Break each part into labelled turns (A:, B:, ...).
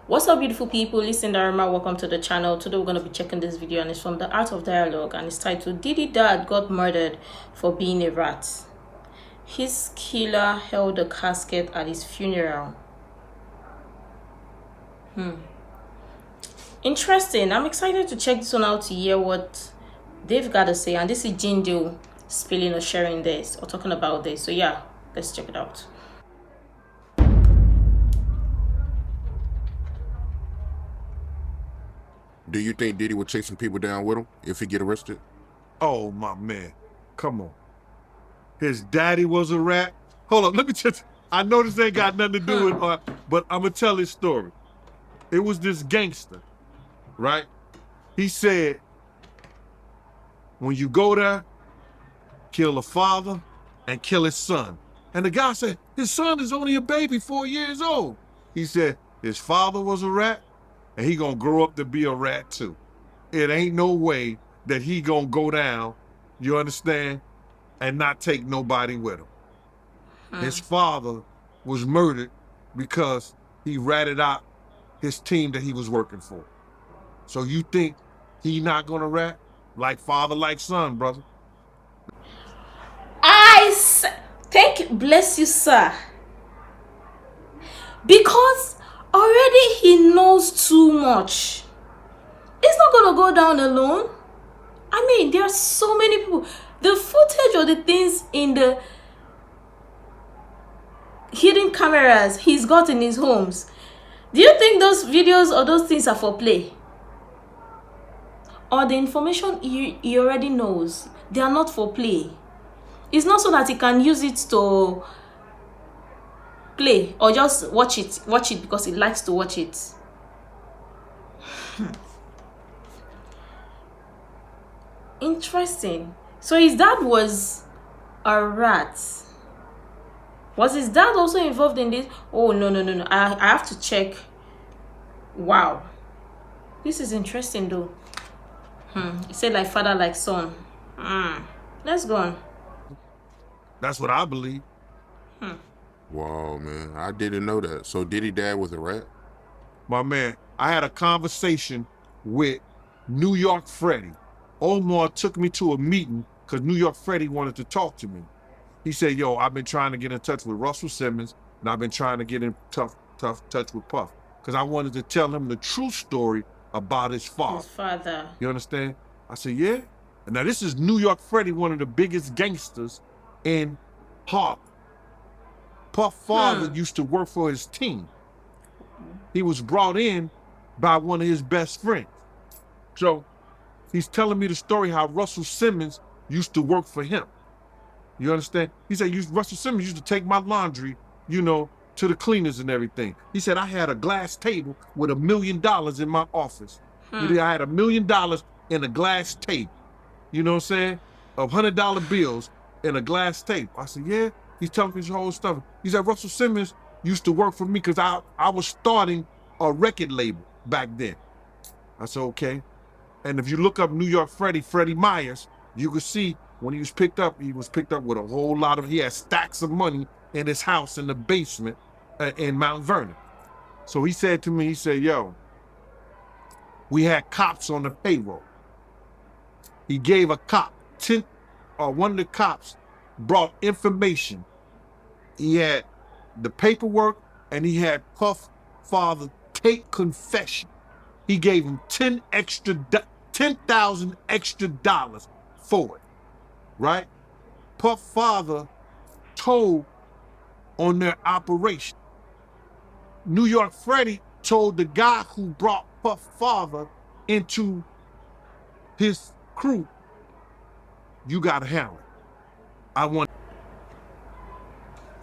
A: What's up, beautiful people? Listen, Sindærfam, welcome to the channel. Today we're going to be checking this video, and it's from The Art of Dialogue, and it's titled Diddy Dad Got Murdered for Being a Rat. His killer held a casket at his funeral. Interesting. I'm excited to check this one out to hear what they've got to say. And this is 𝑗𝑜𝑖𝑛 spilling or sharing this or talking about this. So yeah, let's check it out.
B: Do you think Diddy would chasing people down with him if he get arrested?
C: Oh, my man. Come on. His daddy was a rat. Hold on, let me just, I know this ain't got nothing to do with art, but I'm going to tell his story. It was this gangster, right? He said, when you go there, kill a father and kill his son. And the guy said, his son is only a baby, 4 years old. He said, his father was a rat, and he gonna grow up to be a rat too. It ain't no way that he gonna go down, you understand, and not take nobody with him. His father was murdered because he ratted out his team that he was working for. So you think he not gonna rat? Like father, like son, brother.
A: Bless you, sir. Because already he knows too much. It's not gonna go down alone. I mean, there are so many people. The footage or the things in the hidden cameras he's got in his homes, do you think those videos or those things are for play? Or the information he already knows, they are not for play. It's not so that he can use it to play or just watch it because he likes to watch it. Interesting. So his dad was a rat. Was his dad also involved in this? Oh, no. I have to check. Wow. This is interesting though. He said like father, like son. Let's go on.
C: That's what I believe.
B: Wow, man, I didn't know that. So Diddy dad was a rat?
C: My man, I had a conversation with New York Freddie. Omar took me to a meeting because New York Freddie wanted to talk to me. He said, yo, I've been trying to get in touch with Russell Simmons, and I've been trying to get in tough touch with Puff, because I wanted to tell him the true story about his father.
A: His father.
C: You understand? I said, yeah. And now this is New York Freddie, one of the biggest gangsters in Harlem. Puff father used to work for his team. He was brought in by one of his best friends. So he's telling me the story how Russell Simmons used to work for him. You understand? He said, Russell Simmons used to take my laundry, you know, to the cleaners and everything. He said, I had a glass table with $1 million in my office. I had $1 million in a glass table. You know what I'm saying? Of $100 bills in a glass table. I said, yeah. He's telling me this whole stuff. He said, Russell Simmons used to work for me because I was starting a record label back then. I said, okay. And if you look up New York Freddie Myers, you can see when he was picked up with a whole lot of, he had stacks of money in his house in the basement in Mount Vernon. So he said to me, he said, yo, we had cops on the payroll. He gave a cop, one of the cops brought information. He had the paperwork and he had Puff father take confession. He gave him $10,000 extra for it, right? Puff father told on their operation. New York Freddie told the guy who brought Puff father into his crew, you gotta handle it.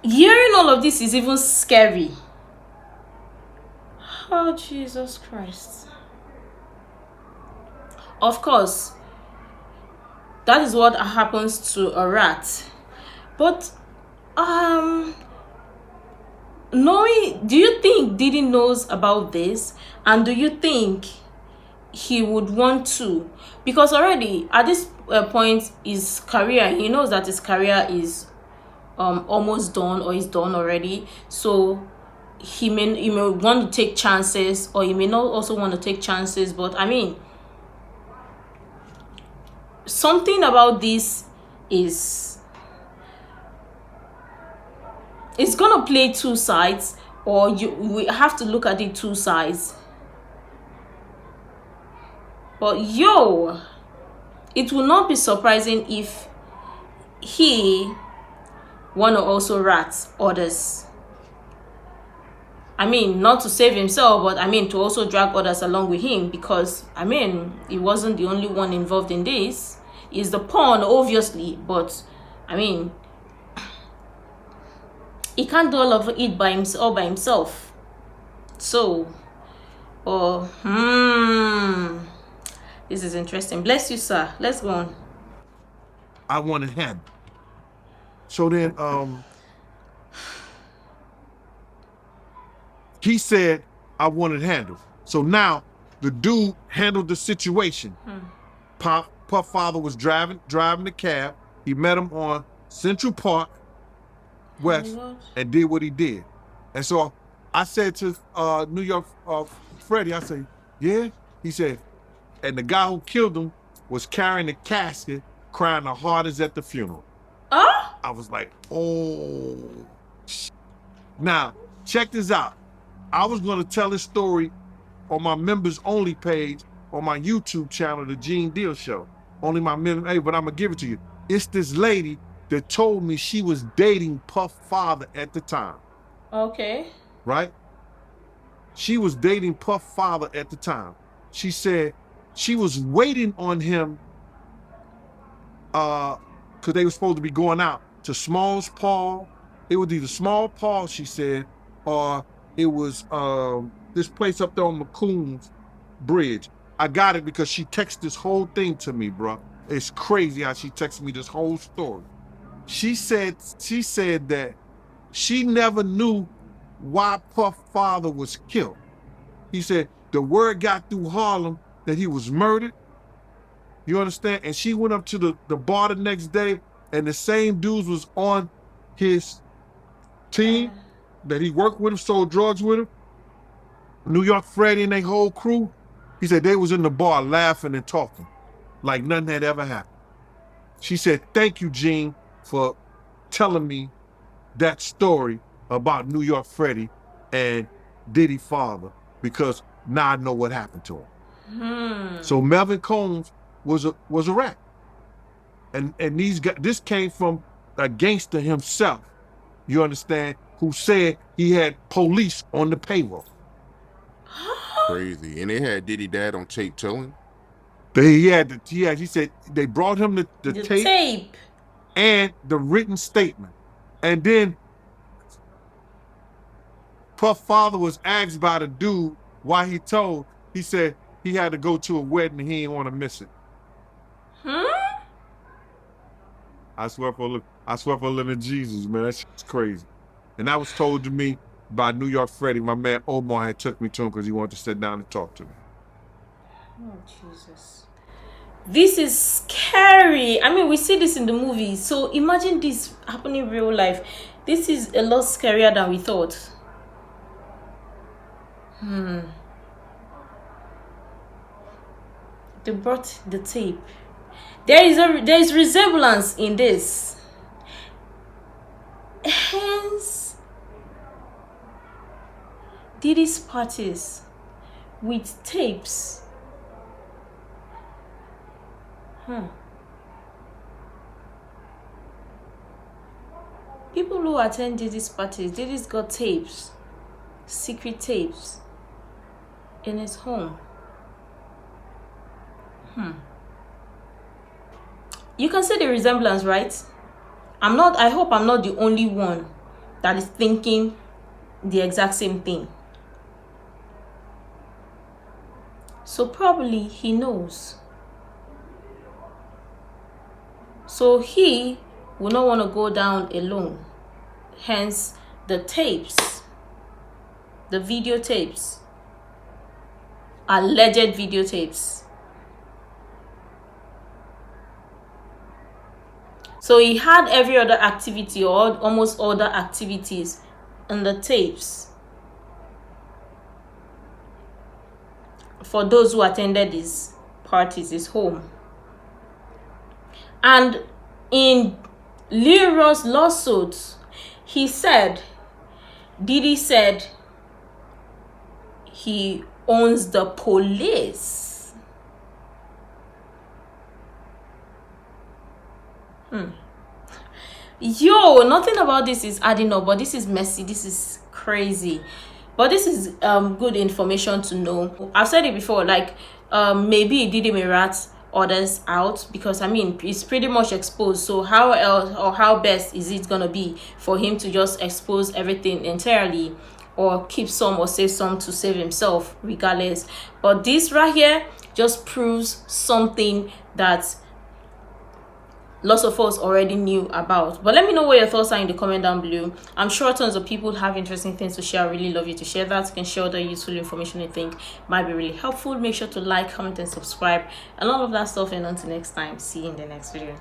A: Hearing all of this is even scary. Oh, Jesus Christ. Of course, that is what happens to a rat. But, do you think Diddy knows about this? And do you think he would want to? Because already at this point, his career, he knows that his career is almost done or is done already. So he may want to take chances, or he may not also want to take chances. But I mean, something about this is it's gonna play two sides, or we have to look at it two sides. But it will not be surprising if he want to also rat others. I mean, not to save himself, but I mean to also drag others along with him, because I mean he wasn't the only one involved in this. He's the pawn, obviously, but I mean he can't do all of it by himself. So, this is interesting. Bless you, sir. Let's go on.
C: I wanted him. So then, he said, I wanted handled. So now the dude handled the situation. Puff father was driving the cab. He met him on Central Park West and did what he did. And so I said to New York Freddie, I said, yeah? He said, and the guy who killed him was carrying the casket, crying the hardest at the funeral. I was like, oh. Now, check this out. I was going to tell this story on my members only page on my YouTube channel, the Gene Deal Show. Only my members, hey, but I'm going to give it to you. It's this lady that told me she was dating Puff father at the time.
A: Okay.
C: Right? She was dating Puff father at the time. She said she was waiting on him because they were supposed to be going out to Smalls Paul. It was either Small Paul, she said, or it was this place up there on McCoon's Bridge. I got it because she texted this whole thing to me, bro. It's crazy how she texted me this whole story. She said that she never knew why Puff father was killed. He said the word got through Harlem that he was murdered. You understand? And she went up to the bar the next day, and the same dudes was on his team that he worked with him, sold drugs with him. New York Freddie and their whole crew. He said they was in the bar laughing and talking like nothing had ever happened. She said, thank you, Gene, for telling me that story about New York Freddie and Diddy father, because now I know what happened to him. So Melvin Combs was a rat. And these guys, this came from a gangster himself, you understand, who said he had police on the payroll.
B: Crazy. And they had Diddy dad on tape telling?
C: He said they brought him the
A: tape
C: and the written statement. And then Puff father was asked by the dude why he told. He said he had to go to a wedding and he didn't want to miss it. I swear for living Jesus, man. That shit's crazy. And that was told to me by New York Freddie. My man Omar had took me to him because he wanted to sit down and talk to me.
A: Oh, Jesus. This is scary. I mean, we see this in the movies. So imagine this happening in real life. This is a lot scarier than we thought. They brought the tape. There is resemblance in this. Hence, Diddy's parties with tapes. People who attend Diddy's parties, Diddy's got tapes, secret tapes, in his home. You can see the resemblance, right? I hope I'm not the only one that is thinking the exact same thing. So probably he knows. So he will not want to go down alone. Hence the tapes, the videotapes, alleged videotapes. So he had every other activity, or almost all the activities in the tapes. for those who attended his parties, his home. And in Leroy's lawsuit, he said, Diddy said he owns the police. Yo, nothing about this is adding up, but this is messy. This is crazy. But this is good information to know. I've said it before, like maybe Diddy may rat others out, because I mean it's pretty much exposed. So how else or how best is it gonna be for him to just expose everything entirely, or keep some or save some to save himself regardless? But this right here just proves something that lots of us already knew about. But let me know what your thoughts are in the comment down below. I'm sure tons of people have interesting things to share. I really love you to share that. You can share the useful information you think might be really helpful. Make sure to like, comment, and subscribe, and all of that stuff. And until next time, see you in the next video.